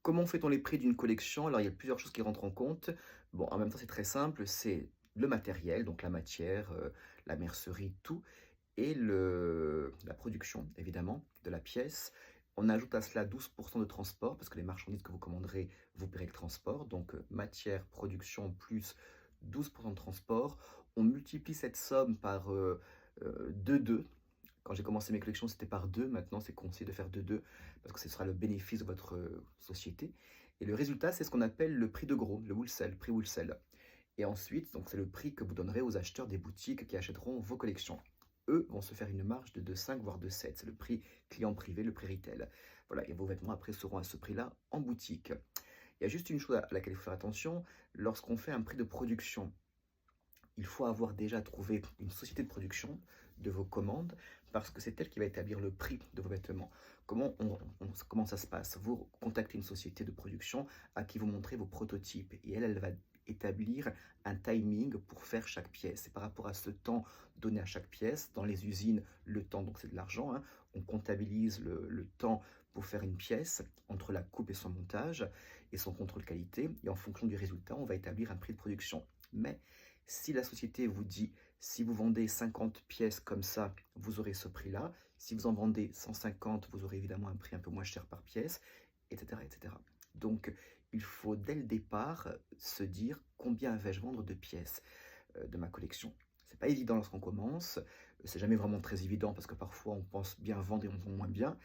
Comment fait-on les prix d'une collection? Alors, il y a plusieurs choses qui rentrent en compte. Bon, en même temps, c'est très simple, c'est le matériel, donc la matière, la mercerie, tout et la production, évidemment, de la pièce. On ajoute à cela 12 de transport parce que les marchandises que vous commanderez, vous paierez le transport. Donc, matière, production plus 12 de transport. On multiplie cette somme par, 2. Quand j'ai commencé mes collections, c'était par 2. Maintenant, c'est conseillé de faire de 2 parce que ce sera le bénéfice de votre, société et le résultat, c'est ce qu'on appelle le prix de gros, le wholesale, prix wholesale et ensuite, donc c'est le prix que vous donnerez aux acheteurs des boutiques qui achèteront vos collections. Eux vont se faire une marge de 5 voire de 7. C'est le prix client privé, le prix retail. Voilà et vos vêtements après seront à ce prix-là en boutique. Il y a juste une chose à laquelle il faut faire attention, lorsqu'on fait un prix de production, il faut avoir déjà trouvé une société de production de vos commandes parce que c'est elle qui va établir le prix de vos vêtements. Comment ça se passe? Vous contactez une société de production à qui vous montrez vos prototypes et elle va établir un timing pour faire chaque pièce. Et par rapport à ce temps donné à chaque pièce, dans les usines, le temps, donc c'est de l'argent, hein, on comptabilise le temps pour faire une pièce entre la coupe et son montage et son contrôle qualité. Et en fonction du résultat, on va établir un prix de production. Mais si la société vous dit, si vous vendez 50 pièces comme ça, vous aurez ce prix-là. Si vous en vendez 150, vous aurez évidemment un prix un peu moins cher par pièce, etc., etc. Donc, il faut dès le départ se dire combien vais-je vendre de pièces de ma collection. C'est pas évident lorsqu'on commence, c'est jamais vraiment très évident parce que parfois on pense bien vendre et on vend moins bien.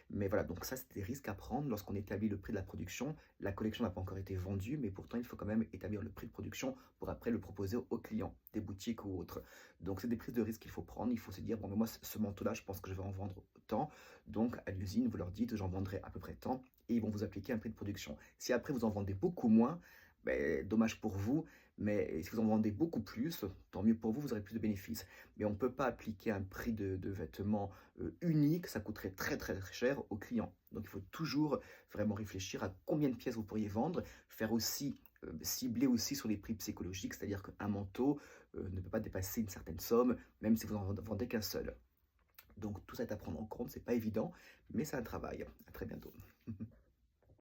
Mais voilà, donc ça c'est des risques à prendre lorsqu'on établit le prix de la production. La collection n'a pas encore été vendue, mais pourtant il faut quand même établir le prix de production pour après le proposer aux clients, des boutiques ou autres. Donc c'est des prises de risques qu'il faut prendre. Il faut se dire, bon mais moi ce manteau-là, je pense que je vais en vendre tant. Donc à l'usine, vous leur dites, j'en vendrai à peu près tant et ils vont vous appliquer un prix de production. Si après vous en vendez beaucoup moins, ben, dommage pour vous, mais si vous en vendez beaucoup plus, tant mieux pour vous, vous aurez plus de bénéfices. Mais on ne peut pas appliquer un prix de vêtements unique, ça coûterait très très très cher aux clients. Donc il faut toujours vraiment réfléchir à combien de pièces vous pourriez vendre, faire aussi cibler aussi sur les prix psychologiques, c'est-à-dire qu'un manteau ne peut pas dépasser une certaine somme, même si vous n'en vendez qu'un seul. Donc tout ça est à prendre en compte, c'est pas évident, mais c'est un travail. À très bientôt.